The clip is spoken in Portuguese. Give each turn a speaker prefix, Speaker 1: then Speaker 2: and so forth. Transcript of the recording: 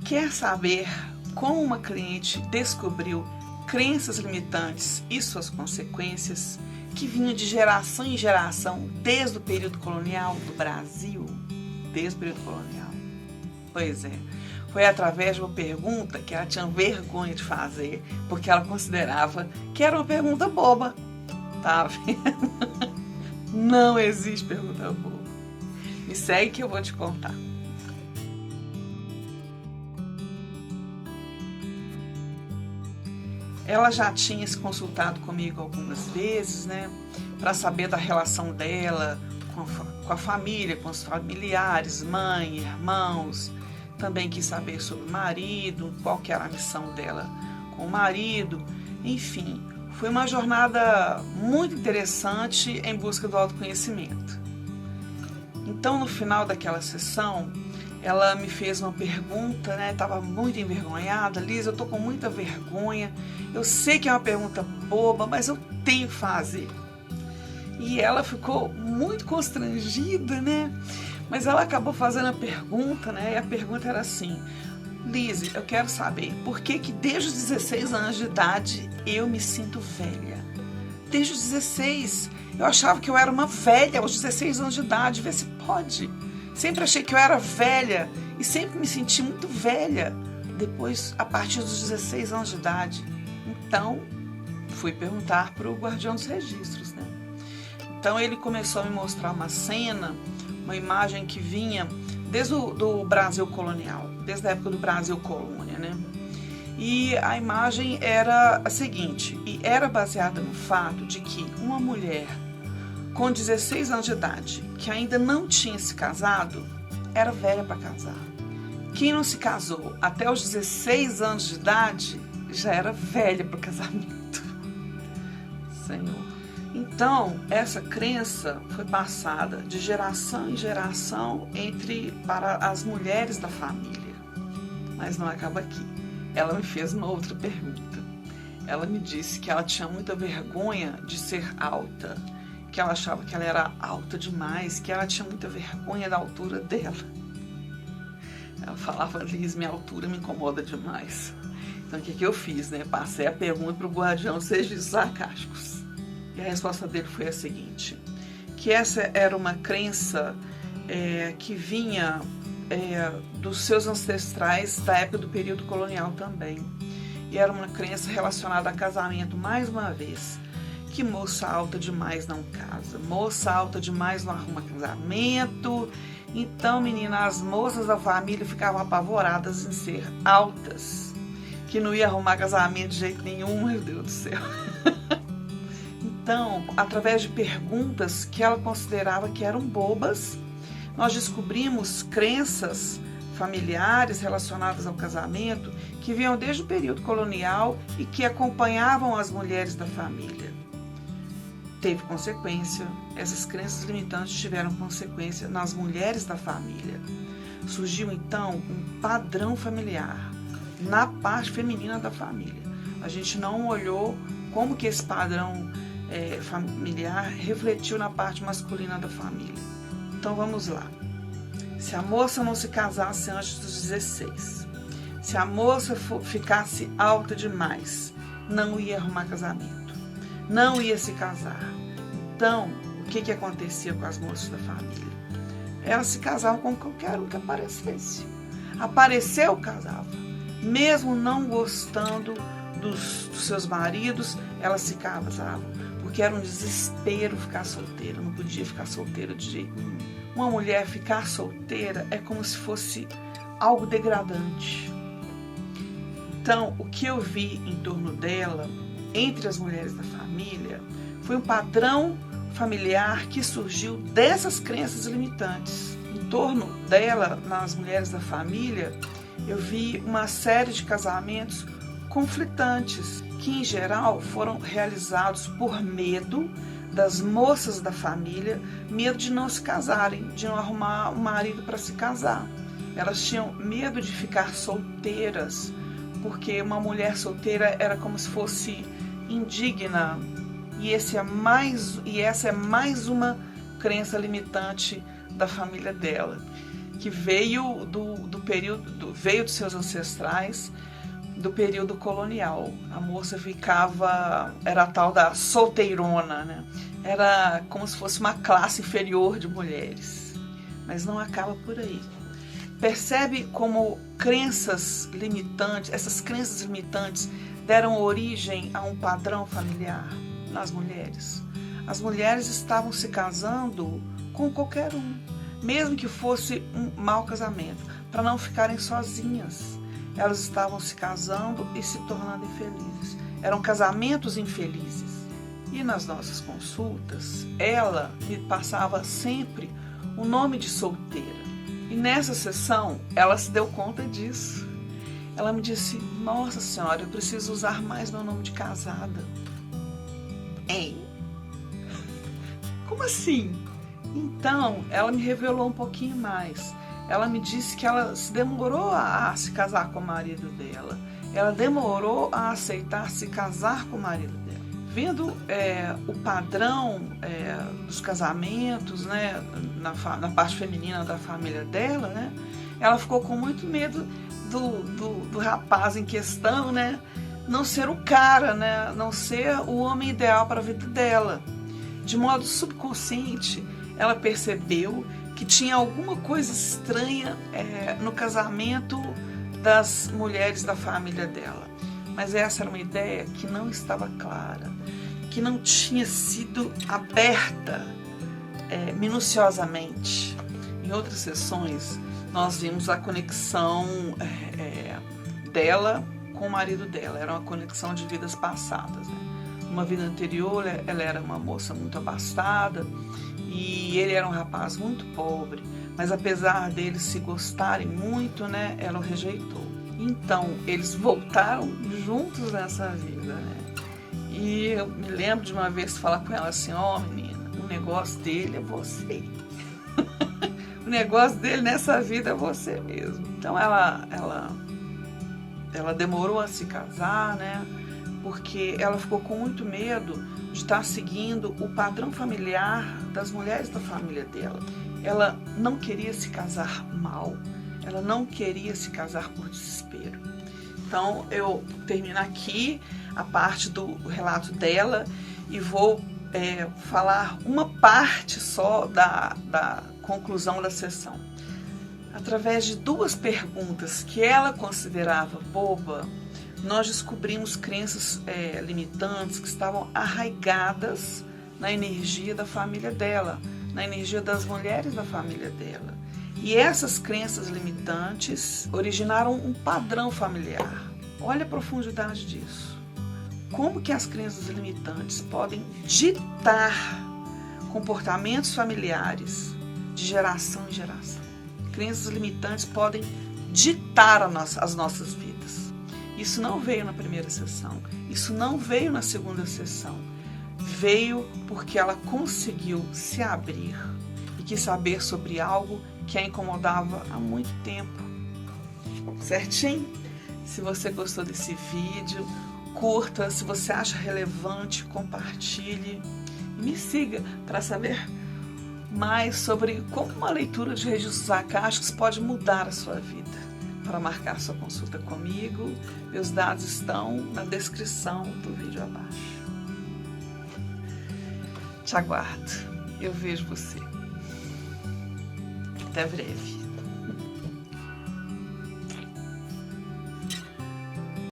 Speaker 1: Quer saber como uma cliente descobriu crenças limitantes e suas consequências que vinham de geração em geração desde o período colonial do Brasil? Desde o período colonial. Pois é, foi através de uma pergunta que ela tinha vergonha de fazer, porque ela considerava que era uma pergunta boba. Tá vendo? Não existe pergunta boba. Me segue que eu vou te contar. Ela já tinha se consultado comigo algumas vezes, né, para saber da relação dela com a família, com os familiares, mãe, irmãos. Também quis saber sobre o marido, qual que era a missão dela com o marido. Enfim, foi uma jornada muito interessante em busca do autoconhecimento. Então, no final daquela sessão, ela me fez uma pergunta, né? Estava muito envergonhada. Liz, eu tô com muita vergonha. Eu sei que é uma pergunta boba, mas eu tenho que fazer. E ela ficou muito constrangida, né? Mas ela acabou fazendo a pergunta, né? E a pergunta era assim: Liz, eu quero saber por que desde os 16 anos de idade eu me sinto velha? Desde os 16, eu achava que eu era uma velha aos 16 anos de idade. Vê se pode. Sempre achei que eu era velha e sempre me senti muito velha depois, a partir dos 16 anos de idade. Então, fui perguntar para o guardião dos registros, né? Então, ele começou a me mostrar uma cena, uma imagem que vinha desde o Brasil colonial, desde a época do Brasil colônia, né? E a imagem era a seguinte, e era baseada no fato de que uma mulher com 16 anos de idade, que ainda não tinha se casado, era velha para casar. Quem não se casou até os 16 anos de idade, já era velha para o casamento. Senhor. Então, essa crença foi passada de geração em geração para as mulheres da família. Mas não acaba aqui. Ela me fez uma outra pergunta. Ela me disse que ela tinha muita vergonha de ser alta, que ela achava que ela era alta demais, que ela tinha muita vergonha da altura dela. Ela falava: Liz, minha altura me incomoda demais. Então, o que eu fiz, né? Passei a pergunta para o guardião dos registros sarcásticos. E a resposta dele foi a seguinte, que essa era uma crença que vinha dos seus ancestrais da época do período colonial também. E era uma crença relacionada a casamento, mais uma vez, que moça alta demais não casa, moça alta demais não arruma casamento. Então, menina, as moças da família ficavam apavoradas em ser altas, que não ia arrumar casamento de jeito nenhum, meu Deus do céu. Então, através de perguntas que ela considerava que eram bobas, nós descobrimos crenças familiares relacionadas ao casamento que vinham desde o período colonial e que acompanhavam as mulheres da família. Teve consequência, essas crenças limitantes tiveram consequência nas mulheres da família. Surgiu então um padrão familiar na parte feminina da família. A gente não olhou como que esse padrão familiar refletiu na parte masculina da família. Então vamos lá. Se a moça não se casasse antes dos 16, se a moça ficasse alta demais, não ia arrumar casamento, não ia se casar. Então, o que acontecia com as moças da família? Elas se casavam com qualquer um que aparecesse. Apareceu, casava. Mesmo não gostando dos seus maridos, elas se casavam. Porque era um desespero ficar solteira, não podia ficar solteira de jeito nenhum. Uma mulher ficar solteira é como se fosse algo degradante. Então, o que eu vi em torno dela, entre as mulheres da família, foi um padrão familiar que surgiu dessas crenças limitantes. Em torno dela, nas mulheres da família, eu vi uma série de casamentos conflitantes, que em geral foram realizados por medo das moças da família, medo de não se casarem, de não arrumar um marido para se casar. Elas tinham medo de ficar solteiras, porque uma mulher solteira era como se fosse indigna. E essa é mais uma crença limitante da família dela. que veio do período, veio dos seus ancestrais do período colonial. A moça ficava, era a tal da solteirona, né? Era como se fosse uma classe inferior de mulheres. Mas não acaba por aí. Percebe como crenças limitantes, essas crenças limitantes deram origem a um padrão familiar nas mulheres. As mulheres estavam se casando com qualquer um, mesmo que fosse um mau casamento, para não ficarem sozinhas. Elas estavam se casando e se tornando infelizes. Eram casamentos infelizes. E nas nossas consultas, ela me passava sempre o nome de solteira. E nessa sessão, ela se deu conta disso. Ela me disse: nossa senhora, eu preciso usar mais meu nome de casada. Hein? Como assim? Então, ela me revelou um pouquinho mais. Ela me disse que ela se demorou a se casar com o marido dela. Ela demorou a aceitar se casar com o marido dela. Vendo o padrão dos casamentos, né, na parte feminina da família dela, né, ela ficou com muito medo do rapaz em questão, né, não ser o cara, né, não ser o homem ideal para a vida dela. De modo subconsciente, ela percebeu que tinha alguma coisa estranha no casamento das mulheres da família dela. Mas essa era uma ideia que não estava clara, que não tinha sido aberta minuciosamente. Em outras sessões, nós vimos a conexão dela com o marido dela. Era uma conexão de vidas passadas, né? Numa vida anterior, ela era uma moça muito abastada e ele era um rapaz muito pobre, mas apesar deles se gostarem muito, né, ela o rejeitou. Então, eles voltaram juntos nessa vida, né? E eu me lembro de uma vez falar com ela assim: ó, menina, o negócio dele é você. O negócio dele nessa vida é você mesmo. Então, ela demorou a se casar, né? Porque ela ficou com muito medo de estar seguindo o padrão familiar das mulheres da família dela. Ela não queria se casar mal, ela não queria se casar por desespero. Então, eu termino aqui a parte do relato dela e vou falar uma parte só da conclusão da sessão. Através de duas perguntas que ela considerava boba, nós descobrimos crenças limitantes que estavam arraigadas na energia da família dela, na energia das mulheres da família dela. E essas crenças limitantes originaram um padrão familiar. Olha a profundidade disso. Como que as crenças limitantes podem ditar comportamentos familiares de geração em geração? Crenças limitantes podem ditar as nossas vidas. Isso não veio na primeira sessão, isso não veio na segunda sessão. Veio porque ela conseguiu se abrir e quis saber sobre algo que a incomodava há muito tempo. Certinho? Se você gostou desse vídeo, curta. Se você acha relevante, compartilhe. E me siga para saber mais sobre como uma leitura de registros akáshicos pode mudar a sua vida. Para marcar sua consulta comigo, meus dados estão na descrição do vídeo abaixo. Te aguardo. Eu vejo você. Até breve.